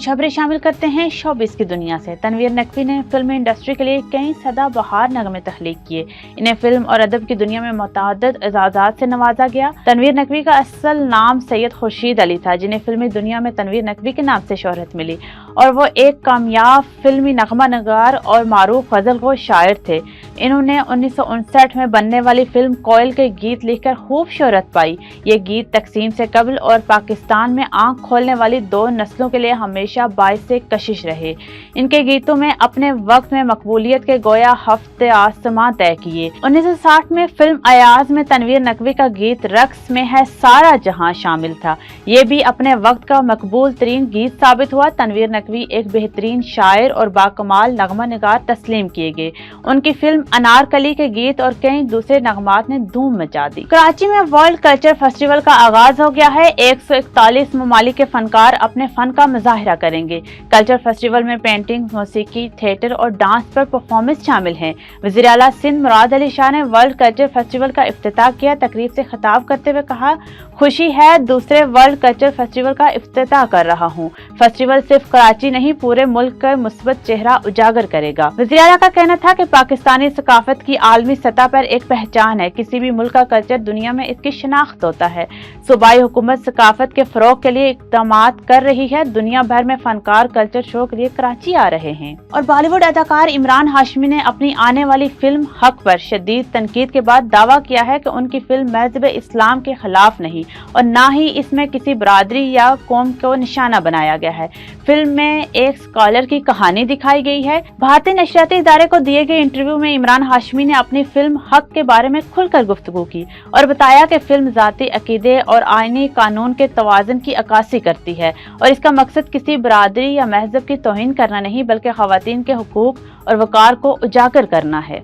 कुछ खबरें शामिल करते हैं शोबिस की दुनिया से। तनवीर नकवी ने फिल्म इंडस्ट्री के लिए कई सदाबहार नगमे तख्लीक किए। इन्हें फिल्म और अदब की दुनिया में मुतअद्दिद एजाज़ात से नवाजा गया। तनवीर नकवी का असल नाम सैयद खुर्शीद अली था, जिन्हें फिल्मी दुनिया में तनवीर नकवी के नाम से शोहरत मिली, और वो एक कामयाब फिल्मी नगमा नगार और मारूफ गज़लगो शायर थे। इन्होंने 1959 में बनने वाली फिल्म कोयल के गीत लिखकर खूब शोहरत पाई। ये गीत तकसीम से कबल और पाकिस्तान में आंख खोलने वाली दो नस्लों के लिए हमेशा बाइस से कशिश रहे। इनके गीतों में अपने वक्त में मकबूलियत के गोया हफ्ते आसमां तय किए। 1960 में फिल्म अयाज में तनवीर नकवी का गीत रक्स में है सारा जहां शामिल था। ये भी अपने वक्त का मकबूल तरीन गीत साबित हुआ। तनवीर नकवी एक बेहतरीन शायर और बाकमाल नगमा निगार तस्लीम किए गए। उनकी फिल्म अनारकली के गीत और कई दूसरे नगमात ने धूम मचा दी। कराची में वर्ल्ड कल्चर फेस्टिवल का आगाज हो गया है। 141 ममालिक के फनकार अपने फन का मुजाहिरा करेंगे। कल्चर फेस्टिवल में पेंटिंग, मौसीकी, थिएटर और डांस पर परफॉर्मेंस शामिल हैं। वज़ीर आला सिंध मुराद अली शाह ने वर्ल्ड कल्चर फेस्टिवल का इफ्तिताह किया। तकरीब से खिताब करते हुए कहा, खुशी है दूसरे वर्ल्ड कल्चर फेस्टिवल का इफ्तिताह कर रहा हूँ। फेस्टिवल सिर्फ कराची नहीं, पूरे मुल्क का मुस्बत चेहरा उजागर करेगा। वज़ीर आला का कहना था कि पाकिस्तानी सकाफत की आलमी सतह पर एक पहचान है। किसी भी मुल्क का कल्चर दुनिया में इसकी शिनाख्त होता है। सूबाई हुकूमत सकाफत के फरोग के लिए इक़दामात कर रही है। दुनिया भर में फनकार कल्चर शो के लिए कराची आ रहे हैं। और बॉलीवुड अदाकार इमरान हाशमी ने अपनी आने वाली फिल्म हक पर शदीद तनकीद के बाद दावा किया है कि उनकी फिल्म मज़हब इस्लाम के खिलाफ नहीं और ना ही इसमें किसी बरादरी या कौम को निशाना बनाया गया है। फिल्म में एक स्कॉलर की कहानी दिखाई गई है। भारतीय नशरियाती इदारे को दिए गए इंटरव्यू में इमरान हाशमी ने अपनी फिल्म हक के बारे में खुलकर गुफ्तगू की और बताया कि फिल्म ज़ाती अकीदे और आईनी कानून के तवाज़ुन की अक्कासी करती है और इसका मकसद किसी बरादरी या मज़हब की तौहीन करना नहीं, बल्कि ख़वातीन के हुकूक और वक़ार को उजागर करना है।